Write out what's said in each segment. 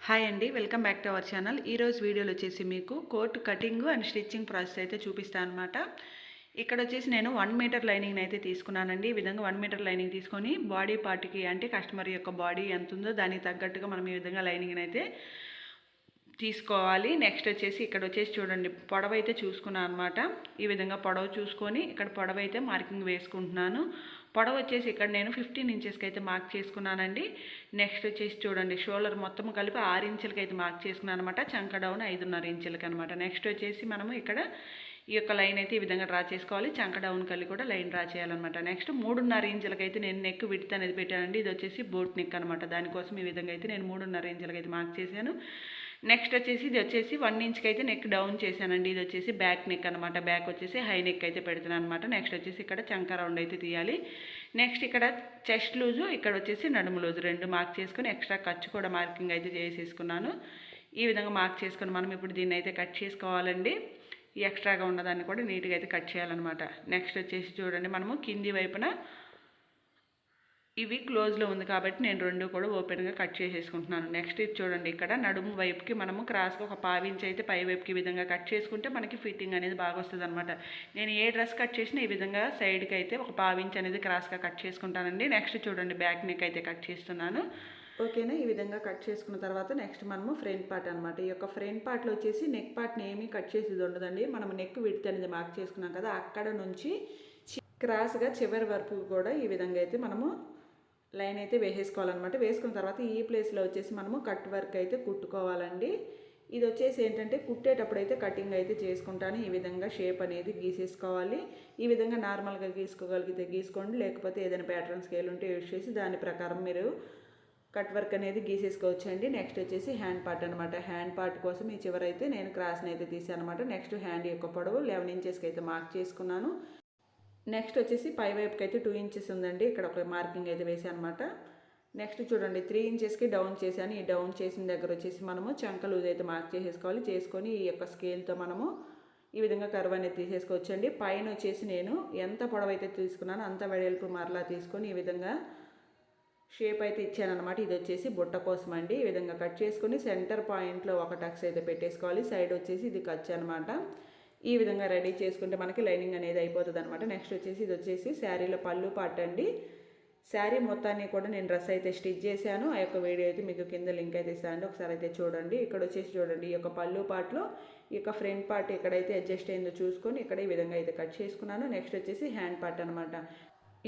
Hi అండి, welcome back to our channel. ఈరోజు వీడియోలో వచ్చేసి మీకు coat cutting and stitching process అయితే చూపిస్తాను అనమాట. ఇక్కడ వచ్చేసి నేను 1 మీటర్ లైనింగ్ అయితే తీసుకున్నానండి. ఈ విధంగా 1 మీటర్ లైనింగ్ తీసుకొని బాడీ పార్ట్కి అంటే కస్టమర్ యొక్క బాడీ ఎంత ఉందో దానికి తగ్గట్టుగా మనం ఈ విధంగా లైనింగ్ అయితే తీసుకోవాలి. నెక్స్ట్ వచ్చేసి ఇక్కడ వచ్చేసి చూడండి, పొడవు అయితే చూసుకున్నాను అనమాట. ఈ విధంగా పొడవు చూసుకొని ఇక్కడ పొడవు అయితే మార్కింగ్ వేసుకుంటున్నాను. పొడవు వచ్చేసి ఇక్కడ నేను 15 ఇంచెస్కి అయితే మార్క్ చేసుకున్నానండి. నెక్స్ట్ వచ్చేసి చూడండి, షోల్డర్ మొత్తం కలిపి 6 ఇంచులకి అయితే మార్క్ చేసుకున్నాను అనమాట. చంక డౌన్ 5.5 ఇంచులకి అనమాట. నెక్స్ట్ వచ్చేసి మనము ఇక్కడ ఈ యొక్క లైన్ అయితే ఈ విధంగా డ్రా చేసుకోవాలి. చంక డౌన్ కలిగి కూడా లైన్ డ్రా చేయాలన్నమాట. నెక్స్ట్ 3.5 ఇంచులకి అయితే నేను నెక్ విడ్త్ అనేది పెట్టానండి. ఇది వచ్చేసి బోట్ నెక్ అనమాట. దానికోసం ఈ విధంగా అయితే నేను 3.5 ఇంచులకి అయితే మార్క్ చేశాను. నెక్స్ట్ వచ్చేసి ఇది వచ్చేసి 1 ఇంచ్కి అయితే నెక్ డౌన్ చేశానండి. ఇది వచ్చేసి బ్యాక్ నెక్ అనమాట. బ్యాక్ వచ్చేసి హై నెక్ అయితే పెడుతున్నాను అనమాట. నెక్స్ట్ వచ్చేసి ఇక్కడ చంక రౌండ్ అయితే తీయాలి. నెక్స్ట్ ఇక్కడ చెస్ట్ లూజు, ఇక్కడ వచ్చేసి నడుము లూజు 2 మార్క్ చేసుకొని ఎక్స్ట్రా ఖర్చు కూడా మార్కింగ్ అయితే చేసేసుకున్నాను. ఈ విధంగా మార్క్ చేసుకొని మనం ఇప్పుడు దీన్ని అయితే కట్ చేసుకోవాలండి. ఈ ఎక్స్ట్రాగా ఉన్నదాన్ని కూడా నీట్గా అయితే కట్ చేయాలన్నమాట. నెక్స్ట్ వచ్చేసి చూడండి, మనము కింది వైపున ఇవి క్లోజ్లో ఉంది కాబట్టి నేను 2 కూడా ఓపెన్గా కట్ చేసేసుకుంటున్నాను. నెక్స్ట్ ఇది చూడండి, ఇక్కడ నడుము వైపుకి మనము క్రాస్గా ఒక 1/2 ఇంచ్ అయితే పై వైపుకి ఈ విధంగా కట్ చేసుకుంటే మనకి ఫిట్టింగ్ అనేది బాగా వస్తుంది అనమాట. నేను ఏ డ్రెస్ కట్ చేసినా ఈ విధంగా సైడ్కి అయితే ఒక 1/2 ఇంచ్ అనేది క్రాస్గా కట్ చేసుకుంటానండి. నెక్స్ట్ చూడండి, బ్యాక్ నెక్ అయితే కట్ చేస్తున్నాను. ఓకేనా, ఈ విధంగా కట్ చేసుకున్న తర్వాత నెక్స్ట్ మనము ఫ్రంట్ పార్ట్ అనమాట. ఈ యొక్క ఫ్రంట్ పార్ట్లో వచ్చేసి నెక్ పార్ట్ని ఏమీ కట్ చేసేది ఉండదండి. మనం నెక్ విడ్త్ అనేది మార్క్ చేసుకున్నాం కదా, అక్కడ నుంచి క్రాస్గా చివరి వరకు కూడా ఈ విధంగా అయితే మనము లైన్ అయితే వేసేసుకోవాలన్నమాట. వేసుకున్న తర్వాత ఈ ప్లేస్లో వచ్చేసి మనము కట్ వర్క్ అయితే కుట్టుకోవాలండి. ఇది వచ్చేసి ఏంటంటే కుట్టేటప్పుడు అయితే కటింగ్ అయితే చేసుకుంటాను. ఈ విధంగా షేప్ అనేది గీసేసుకోవాలి. ఈ విధంగా నార్మల్గా గీసుకోగలిగితే గీసుకోండి, లేకపోతే ఏదైనా ప్యాటర్న్ స్కేల్ ఉంటే యూజ్ చేసి దాని ప్రకారం మీరు కట్ వర్క్ అనేది గీసేసుకోవచ్చండి. నెక్స్ట్ వచ్చేసి హ్యాండ్ పార్ట్ అనమాట. హ్యాండ్ పార్ట్ కోసం ఈ చివరైతే నేను క్రాస్ని అయితే తీసాను అనమాట. నెక్స్ట్ హ్యాండ్ యొక్క పొడవు 11 ఇంచెస్కి అయితే మార్క్ చేసుకున్నాను. నెక్స్ట్ వచ్చేసి పై వైపుకి అయితే 2 ఇంచెస్ ఉందండి. ఇక్కడ ఒక మార్కింగ్ అయితే వేసాను అనమాట. నెక్స్ట్ చూడండి, 3 ఇంచెస్కి డౌన్ చేశాను. ఈ డౌన్ చేసిన దగ్గర వచ్చేసి మనము చంక లూజ్ అయితే మార్క్ చేసేసుకోవాలి. చేసుకొని ఈ యొక్క స్కేల్తో మనము ఈ విధంగా కర్వ్ అనేది తీసేసుకోవచ్చండి. పైన వచ్చేసి నేను ఎంత పొడవు అయితే తీసుకున్నానో అంత వెడల్పు మరలా తీసుకొని ఈ విధంగా షేప్ అయితే ఇచ్చాను అనమాట. ఇది వచ్చేసి బుట్ట కోసం అండి. ఈ విధంగా కట్ చేసుకొని సెంటర్ పాయింట్లో ఒక టక్స్ అయితే పెట్టేసుకోవాలి. సైడ్ వచ్చేసి ఇది ఖర్చు అనమాట. ఈ విధంగా రెడీ చేసుకుంటే మనకి లైనింగ్ అనేది అయిపోతుంది అనమాట. నెక్స్ట్ వచ్చేసి ఇది వచ్చేసి శారీలో పళ్ళు పార్ట్ అండి. శారీ మొత్తాన్ని కూడా నేను డ్రెస్ అయితే స్టిచ్ చేశాను. ఆ యొక్క వీడియో అయితే మీకు కింద లింక్ అయితే ఇస్తాను, ఒకసారి అయితే చూడండి. ఇక్కడ వచ్చేసి చూడండి, ఈ యొక్క పళ్ళు పార్ట్లో ఈ యొక్క ఫ్రంట్ పార్ట్ ఎక్కడైతే అడ్జస్ట్ అయిందో చూసుకొని ఇక్కడ ఈ విధంగా అయితే కట్ చేసుకున్నాను. నెక్స్ట్ వచ్చేసి హ్యాండ్ పార్ట్ అనమాట.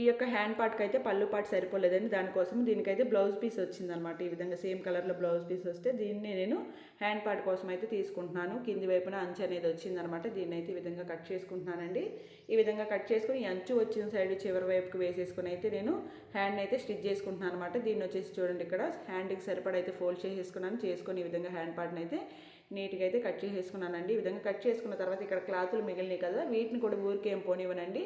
ఈ యొక్క హ్యాండ్ పార్ట్కి అయితే పళ్ళు పార్ట్ సరిపోలేదండి. దానికోసం దీనికైతే బ్లౌజ్ పీస్ వచ్చిందనమాట. ఈ విధంగా సేమ్ కలర్లో బ్లౌజ్ పీస్ వస్తే దీన్ని నేను హ్యాండ్ పార్ట్ కోసం అయితే తీసుకుంటున్నాను. కింది వైపున అంచు అనేది వచ్చిందనమాట. దీన్ని అయితే ఈ విధంగా కట్ చేసుకుంటున్నానండి. ఈ విధంగా కట్ చేసుకుని అంచు వచ్చిన సైడ్ చివరి వైపుకి వేసేసుకుని అయితే నేను హ్యాండ్ అయితే స్టిచ్ చేసుకుంటున్నాను అనమాట. దీన్ని వచ్చేసి చూడండి, ఇక్కడ హ్యాండ్కి సరిపడా అయితే ఫోల్డ్ చేసేసుకున్నాను. చేసుకొని ఈ విధంగా హ్యాండ్ పార్ట్ని అయితే నీట్గా అయితే కట్ చేసేసుకున్నానండి. ఈ విధంగా కట్ చేసుకున్న తర్వాత ఇక్కడ క్లాతులు మిగిలినాయి కదా, వీటిని కూడా ఊరికేం పోనివ్వనండి.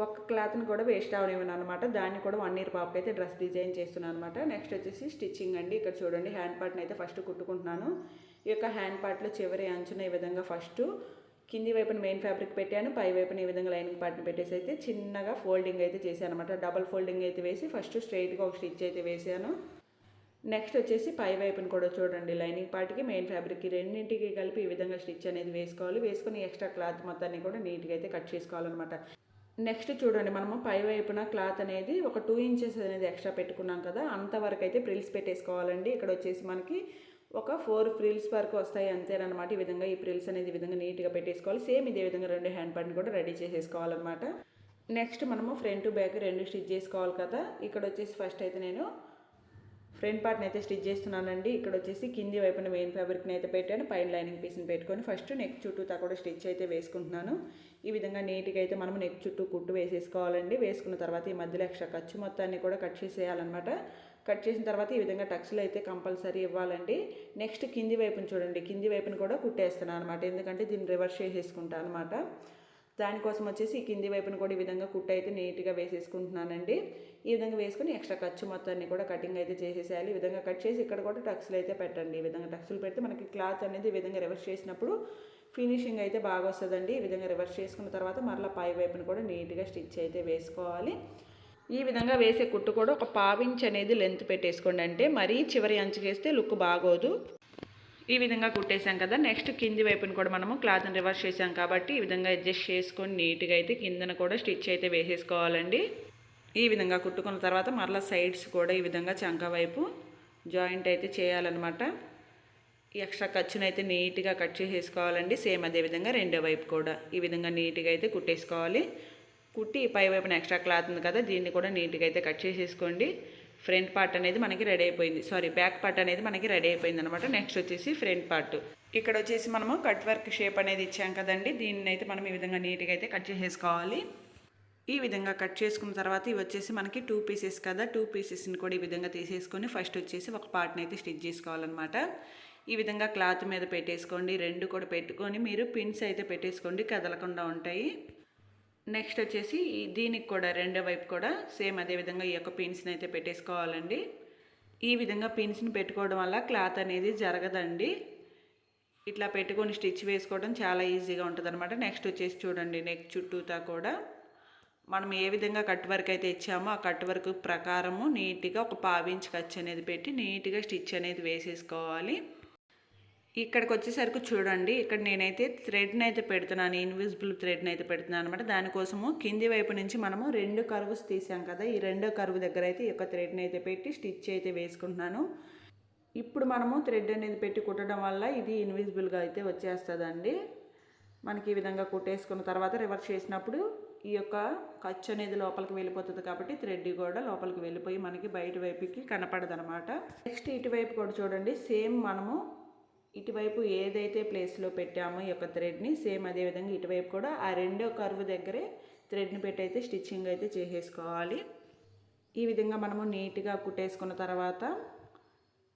ఒక్క క్లాత్ని కూడా వేస్ట్ అవనివ్వను అనమాట. దాన్ని కూడా 1 ఇయర్ పాపకి అయితే డ్రెస్ డిజైన్ చేస్తున్నాను అనమాట. నెక్స్ట్ వచ్చేసి స్టిచ్చింగ్ అండి. ఇక్కడ చూడండి, హ్యాండ్ పార్ట్ని అయితే ఫస్ట్ కుట్టుకుంటున్నాను. ఈ యొక్క హ్యాండ్ పార్ట్లో చివరి అంచున ఈ విధంగా ఫస్ట్ కింది వైపున మెయిన్ ఫ్యాబ్రిక్ పెట్టాను, పై వైపున ఈ విధంగా లైనింగ్ పార్ట్ని పెట్టేసి అయితే చిన్నగా ఫోల్డింగ్ అయితే చేశాను అనమాట. డబల్ ఫోల్డింగ్ అయితే వేసి ఫస్ట్ స్ట్రైట్గా ఒక స్టిచ్ అయితే వేసాను. నెక్స్ట్ వచ్చేసి పై వైపుని కూడా చూడండి, లైనింగ్ పార్ట్కి మెయిన్ ఫ్యాబ్రిక్కి రెండింటికి కలిపి ఈ విధంగా స్టిచ్ అనేది వేసుకోవాలి. వేసుకొని ఎక్స్ట్రా క్లాత్ మొత్తాన్ని కూడా నీట్గా అయితే కట్ చేసుకోవాలన్నమాట. నెక్స్ట్ చూడండి, మనము పై వైపున క్లాత్ అనేది ఒక 2 ఇంచెస్ అనేది ఎక్స్ట్రా పెట్టుకున్నాం కదా, అంతవరకు అయితే ప్రిల్స్ పెట్టేసుకోవాలండి. ఇక్కడ వచ్చేసి మనకి ఒక 4 ఫ్రిల్స్ వరకు వస్తాయి అంతేనమాట. ఈ విధంగా ఈ ప్రిల్స్ అనేది ఈ విధంగా నీట్గా పెట్టేసుకోవాలి. సేమ్ ఇదే విధంగా 2 హ్యాండ్ పార్ట్ని కూడా రెడీ చేసేసుకోవాలన్నమాట. నెక్స్ట్ మనము ఫ్రంట్ బ్యాక్ 2 స్టిచ్ చేసుకోవాలి కదా. ఇక్కడ వచ్చేసి ఫస్ట్ అయితే నేను ఫ్రంట్ పార్ట్ని అయితే స్టిచ్ చేస్తున్నానండి. ఇక్కడ వచ్చేసి కింది వైపున మెయిన్ ఫ్యాబ్రిక్ని అయితే పెట్టాను, పైన లైనింగ్ పీస్ని పెట్టుకొని ఫస్ట్ నెక్ చుట్టూతా కూడా స్టిచ్ అయితే వేసుకుంటున్నాను. ఈ విధంగా నీట్గా అయితే మనం నెక్ చుట్టూ కుట్టు వేసేసుకోవాలండి. వేసుకున్న తర్వాత ఈ మధ్యలో ఎక్స్ట్రా ఖర్చు మొత్తాన్ని కూడా కట్ చేసేయాలన్నమాట. కట్ చేసిన తర్వాత ఈ విధంగా టక్స్లు అయితే కంపల్సరీ ఇవ్వాలండి. నెక్స్ట్ కింది వైపుని చూడండి, కింది వైపుని కూడా కుట్టేస్తున్నాను అనమాట. ఎందుకంటే దీన్ని రివర్స్ చేసేసుకుంటాను అనమాట. దానికోసం వచ్చేసి ఈ కింది వైపున కూడా ఈ విధంగా కుట్టు అయితే నీట్గా వేసేసుకుంటున్నానండి. ఈ విధంగా వేసుకుని ఎక్స్ట్రా ఖర్చు మొత్తాన్ని కూడా కటింగ్ అయితే చేసేసేయాలి. ఈ విధంగా కట్ చేసి ఇక్కడ కూడా టక్స్లు అయితే పెట్టండి. ఈ విధంగా టక్స్లు పెడితే మనకి క్లాత్ అనేది ఈ విధంగా రివర్స్ చేసినప్పుడు ఫినిషింగ్ అయితే బాగా వస్తుందండి. ఈ విధంగా రివర్స్ చేసుకున్న తర్వాత మరలా పై వైపున కూడా నీట్గా స్టిచ్ అయితే వేసుకోవాలి. ఈ విధంగా వేసే కుట్టు కూడా ఒక 1/2 ఇంచ్ అనేది లెంత్ పెట్టేసుకోండి. అంటే మరీ చివరి అంచుకేస్తే లుక్ బాగోదు. ఈ విధంగా కుట్టేసాం కదా. నెక్స్ట్ కింది వైపుని కూడా మనము క్లాత్ని రివర్స్ చేసాం కాబట్టి ఈ విధంగా అడ్జస్ట్ చేసుకొని నీట్గా అయితే కిందన కూడా స్టిచ్ అయితే వేసేసుకోవాలండి. ఈ విధంగా కుట్టుకున్న తర్వాత మరలా సైడ్స్ కూడా ఈ విధంగా చంక వైపు జాయింట్ అయితే చేయాలన్నమాట. ఎక్స్ట్రా ఖర్చును అయితే నీట్గా కట్ చేసేసుకోవాలండి. సేమ్ అదేవిధంగా రెండో వైపు కూడా ఈ విధంగా నీట్గా అయితే కుట్టేసుకోవాలి. కుట్టి పై వైపున ఎక్స్ట్రా క్లాత్ ఉంది కదా, దీన్ని కూడా నీట్గా అయితే కట్ చేసేసుకోండి. ఫ్రంట్ పార్ట్ అనేది మనకి రెడీ అయిపోయింది, బ్యాక్ పార్ట్ అనేది మనకి రెడీ అయిపోయింది అనమాట. నెక్స్ట్ వచ్చేసి ఫ్రంట్ పార్ట్. ఇక్కడ వచ్చేసి మనము కట్ వర్క్ షేప్ అనేది ఇచ్చాం కదండి, దీన్ని అయితే మనం ఈ విధంగా నీట్గా అయితే కట్ చేసేసుకోవాలి. ఈ విధంగా కట్ చేసుకున్న తర్వాత ఇవి వచ్చేసి మనకి 2 పీసెస్ కదా, 2 పీసెస్ని కూడా ఈ విధంగా తీసేసుకొని ఫస్ట్ వచ్చేసి ఒక పార్ట్ని అయితే స్టిచ్ చేసుకోవాలన్నమాట. ఈ విధంగా క్లాత్ మీద పెట్టేసుకోండి, రెండు కూడా పెట్టుకొని మీరు పిన్స్ అయితే పెట్టేసుకోండి, కదలకుండా ఉంటాయి. నెక్స్ట్ వచ్చేసి దీనికి కూడా రెండో వైపు కూడా సేమ్ అదేవిధంగా ఈ యొక్క పిన్స్ని అయితే పెట్టేసుకోవాలండి. ఈ విధంగా పిన్స్ని పెట్టుకోవడం వల్ల క్లాత్ అనేది జరగదండి. ఇట్లా పెట్టుకొని స్టిచ్ వేసుకోవడం చాలా ఈజీగా ఉంటుంది అనమాట. నెక్స్ట్ వచ్చేసి చూడండి, నెక్ చుట్టూతా కూడా మనం ఏ విధంగా కట్ వర్క్ అయితే ఇచ్చామో ఆ కట్ వర్క్ ప్రకారము నీట్గా ఒక 1/2 ఇంచ్ ఖర్చు అనేది పెట్టి నీట్గా స్టిచ్ అనేది వేసేసుకోవాలి. ఇక్కడికి వచ్చేసరికి చూడండి, ఇక్కడ నేనైతే థ్రెడ్ని అయితే పెడుతున్నాను, ఇన్విజిబుల్ థ్రెడ్ని అయితే పెడుతున్నాను అనమాట. దానికోసము కింది వైపు నుంచి మనము 2 కర్వ్స్ తీసాం కదా, ఈ 2వ కర్వ్ దగ్గర అయితే ఈ యొక్క థ్రెడ్ని అయితే పెట్టి స్టిచ్ అయితే వేసుకుంటున్నాను. ఇప్పుడు మనము థ్రెడ్ అనేది పెట్టి కుట్టడం వల్ల ఇది ఇన్విజిబుల్గా అయితే వచ్చేస్తుందండి. మనకి ఈ విధంగా కుట్టేసుకున్న తర్వాత రివర్స్ చేసినప్పుడు ఈ యొక్క ఖర్చు అనేది లోపలికి వెళ్ళిపోతుంది కాబట్టి థ్రెడ్ కూడా లోపలికి వెళ్ళిపోయి మనకి బయట వైపుకి కనపడదు అనమాట. నెక్స్ట్ ఇటువైపు కూడా చూడండి, సేమ్ మనము ఇటువైపు ఏదైతే ప్లేస్లో పెట్టామో ఈ యొక్క థ్రెడ్ని సేమ్ అదేవిధంగా ఇటువైపు కూడా ఆ 2వ కర్వ్ దగ్గరే థ్రెడ్ని పెట్టి అయితే స్టిచ్చింగ్ అయితే చేసేసుకోవాలి. ఈ విధంగా మనము నీట్గా కుట్టేసుకున్న తర్వాత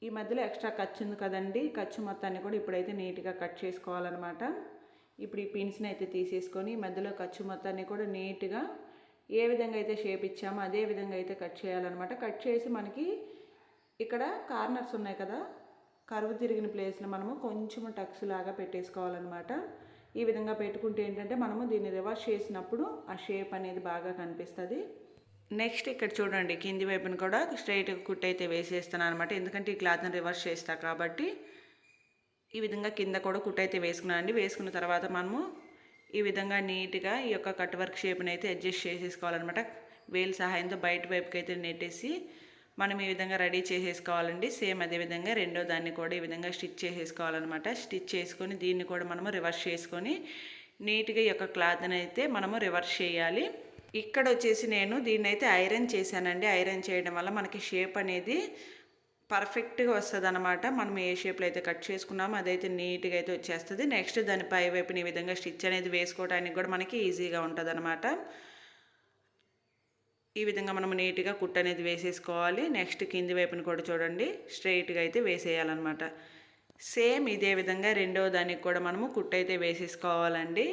ఈ మధ్యలో ఎక్స్ట్రా ఖర్చు ఉంది కదండి, ఖర్చు మొత్తాన్ని కూడా ఇప్పుడైతే నీట్గా కట్ చేసుకోవాలన్నమాట. ఇప్పుడు ఈ పిన్స్ని అయితే తీసేసుకొని మధ్యలో ఖర్చు మొత్తాన్ని కూడా నీట్గా ఏ విధంగా అయితే షేప్ ఇచ్చామో అదే విధంగా అయితే కట్ చేయాలన్నమాట. కట్ చేసి మనకి ఇక్కడ కార్నర్స్ ఉన్నాయి కదా, కరువు తిరిగిన ప్లేస్లో మనము కొంచెం టక్స్ లాగా పెట్టేసుకోవాలన్నమాట. ఈ విధంగా పెట్టుకుంటే ఏంటంటే మనము దీన్ని రివర్స్ చేసినప్పుడు ఆ షేప్ అనేది బాగా కనిపిస్తుంది. నెక్స్ట్ ఇక్కడ చూడండి, కింది వైపున కూడా స్ట్రైట్గా కుట్ అయితే వేసేస్తాను అనమాట, ఎందుకంటే ఈ క్లాత్ని రివర్స్ చేస్తా కాబట్టి. ఈ విధంగా కింద కూడా కుట్ అయితే వేసుకున్నానండి. వేసుకున్న తర్వాత మనము ఈ విధంగా నీట్గా ఈ యొక్క కట్ వర్క్ షేప్ని అయితే అడ్జస్ట్ చేసేసుకోవాలన్నమాట. వేలు సహాయంతో బయట వైపుకి అయితే నెట్టేసి మనం ఈ విధంగా రెడీ చేసేసుకోవాలండి. సేమ్ అదేవిధంగా రెండో దాన్ని కూడా ఈ విధంగా స్టిచ్ చేసేసుకోవాలన్నమాట. స్టిచ్ చేసుకొని దీన్ని కూడా మనము రివర్స్ చేసుకొని నీట్గా ఈ యొక్క క్లాత్ని అయితే మనము రివర్స్ చేయాలి. ఇక్కడ వచ్చేసి నేను దీన్ని అయితే ఐరన్ చేశానండి. ఐరన్ చేయడం వల్ల మనకి షేప్ అనేది పర్ఫెక్ట్గా వస్తుంది అనమాట. మనం ఏ షేప్లో అయితే కట్ చేసుకున్నామో అదైతే నీట్గా అయితే వచ్చేస్తుంది. నెక్స్ట్ దాని పై వైపుని ఈ విధంగా స్టిచ్ అనేది వేసుకోవడానికి కూడా మనకి ఈజీగా ఉంటుంది అనమాట. ఈ విధంగా మనం నీట్గా కుట్ అనేది వేసేసుకోవాలి. నెక్స్ట్ కింది వైపుని కూడా చూడండి, స్ట్రైట్గా అయితే వేసేయాలన్నమాట. సేమ్ ఇదే విధంగా రెండవ దానికి కూడా మనము కుట్ అయితే వేసేసుకోవాలండి.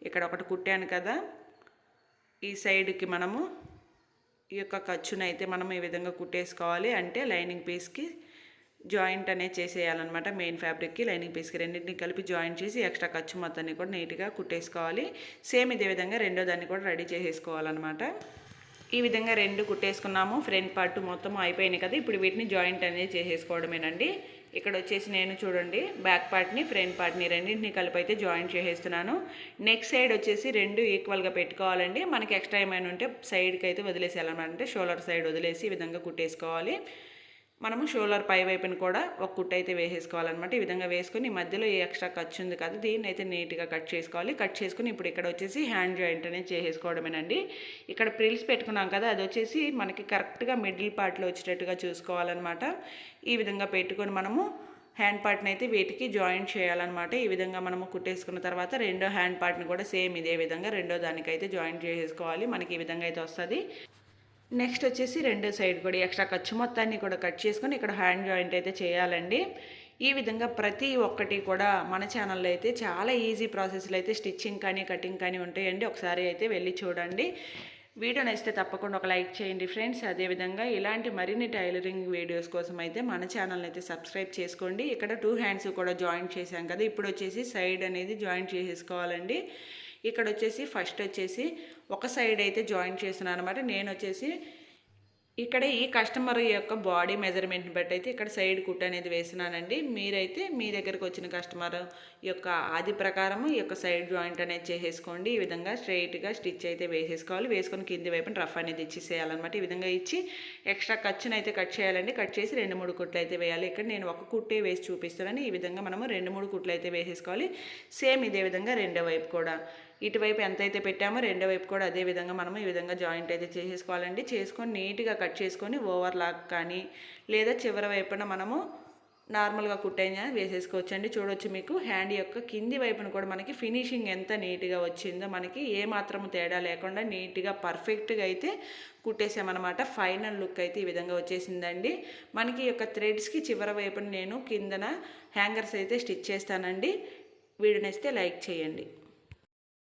ఇక్కడ ఒకటి కుట్టాను కదా, ఈ సైడ్కి మనము ఈ యొక్క ఖర్చును అయితే మనం ఈ విధంగా కుట్టేసుకోవాలి. అంటే లైనింగ్ పీస్కి జాయింట్ అనేది చేసేయాలన్నమాట. మెయిన్ ఫ్యాబ్రిక్కి లైనింగ్ పీస్కి రెండింటిని కలిపి జాయింట్ చేసి ఎక్స్ట్రా ఖర్చు మొత్తాన్ని కూడా నీట్గా కుట్టేసుకోవాలి. సేమ్ ఇదే విధంగా రెండో దాన్ని కూడా రెడీ చేసేసుకోవాలన్నమాట. ఈ విధంగా రెండు కుట్టేసుకున్నాము. ఫ్రంట్ పార్ట్ మొత్తం అయిపోయినాయి కదా, ఇప్పుడు వీటిని జాయింట్ అనేది చేసేసుకోవడమేనండి. ఇక్కడ వచ్చేసి నేను చూడండి బ్యాక్ పార్ట్ని ఫ్రంట్ పార్ట్ని రెండింటిని కలిపి అయితే జాయింట్ చేసేస్తున్నాను. నెక్ సైడ్ వచ్చేసి రెండు ఈక్వల్గా పెట్టుకోవాలండి. మనకి ఎక్స్ట్రా ఏమైనా ఉంటే సైడ్కి అయితే వదిలేసేయాలన్నమాట. అంటే షోల్డర్ సైడ్ వదిలేసి ఈ విధంగా కుట్టేసుకోవాలి. మనము షోల్డర్ పై వైపుని కూడా ఒక కుట్టు అయితే వేసేసుకోవాలన్నమాట. ఈ విధంగా వేసుకొని మధ్యలో ఏ ఎక్స్ట్రా ఖర్చు ఉంది కదా, దీన్ని అయితే నీట్గా కట్ చేసుకోవాలి. కట్ చేసుకుని ఇప్పుడు ఇక్కడ వచ్చేసి హ్యాండ్ జాయింట్ అనేది చేసేసుకోవడమేనండి. ఇక్కడ ప్రిల్స్ పెట్టుకున్నాం కదా, అది వచ్చేసి మనకి కరెక్ట్గా మిడిల్ పార్ట్లో వచ్చేటట్టుగా చూసుకోవాలన్నమాట. ఈ విధంగా పెట్టుకొని మనము హ్యాండ్ పార్ట్ని అయితే వీటికి జాయింట్ చేయాలన్నమాట. ఈ విధంగా మనము కుట్టేసుకున్న తర్వాత రెండో హ్యాండ్ పార్ట్ని కూడా సేమ్ ఇదే విధంగా రెండో దానికైతే జాయింట్ చేసేసుకోవాలి. మనకి ఈ విధంగా అయితే వస్తుంది. నెక్స్ట్ వచ్చేసి రెండో సైడ్ కూడా ఎక్స్ట్రా ఖర్చు మొత్తాన్ని కూడా కట్ చేసుకొని ఇక్కడ హ్యాండ్ జాయింట్ అయితే చేయాలండి. ఈ విధంగా ప్రతి ఒక్కటి కూడా మన ఛానల్లో అయితే చాలా ఈజీ ప్రాసెస్లో అయితే స్టిచ్చింగ్ కానీ కటింగ్ కానీ ఉంటాయండి. ఒకసారి అయితే వెళ్ళి చూడండి. వీడియో నచ్చితే తప్పకుండా ఒక లైక్ చేయండి ఫ్రెండ్స్. అదేవిధంగా ఇలాంటి మరిన్ని టైలరింగ్ వీడియోస్ కోసం అయితే మన ఛానల్ని అయితే సబ్స్క్రైబ్ చేసుకోండి. ఇక్కడ 2 హ్యాండ్స్ కూడా జాయింట్ చేశాం కదా, ఇప్పుడు వచ్చేసి సైడ్ అనేది జాయింట్ చేసేసుకోవాలండి. ఇక్కడ వచ్చేసి ఫస్ట్ వచ్చేసి ఒక సైడ్ అయితే జాయింట్ చేస్తున్నాను అనమాట. నేను వచ్చేసి ఇక్కడ ఈ కస్టమర్ యొక్క బాడీ మెజర్మెంట్ని బట్టి అయితే ఇక్కడ సైడ్ కుట్ అనేది వేసినానండి. మీరైతే మీ దగ్గరకు వచ్చిన కస్టమర్ యొక్క ఆది ప్రకారం ఈ యొక్క సైడ్ జాయింట్ అనేది చేసేసుకోండి. ఈ విధంగా స్ట్రైట్గా స్టిచ్ అయితే వేసేసుకోవాలి. వేసుకొని కింది వైపున రఫ్ అనేది ఇచ్చేసేయాలన్నమాట. ఈ విధంగా ఇచ్చి ఎక్స్ట్రా ఖర్చును అయితే కట్ చేయాలండి. కట్ చేసి 2-3 కుట్లు అయితే వేయాలి. ఇక్కడ నేను ఒక కుట్టే వేసి చూపిస్తానని ఈ విధంగా మనము 2-3 కుట్లు అయితే వేసేసుకోవాలి. సేమ్ ఇదే విధంగా రెండో వైపు కూడా ఇటువైపు ఎంతైతే పెట్టామో రెండో వైపు కూడా అదే విధంగా మనము ఈ విధంగా జాయింట్ అయితే చేసేసుకోవాలండి. చేసుకొని నీట్గా కట్ చేసుకొని ఓవర్ లాక్ కానీ లేదా చివరి వైపున మనము నార్మల్గా కుట్టైనా వేసేసుకోవచ్చండి. చూడొచ్చు మీకు హ్యాండ్ యొక్క కింది వైపున కూడా మనకి ఫినిషింగ్ ఎంత నీట్గా వచ్చిందో, మనకి ఏ మాత్రము తేడా లేకుండా నీట్గా పర్ఫెక్ట్గా అయితే కుట్టేసామన్నమాట. ఫైనల్ లుక్ అయితే ఈ విధంగా వచ్చేసిందండి. మనకి యొక్క థ్రెడ్స్కి చివరి వైపున నేను కిందన హ్యాంగర్స్ అయితే స్టిచ్ చేస్తానండి. వీడియో నచ్చితే లైక్ చేయండి.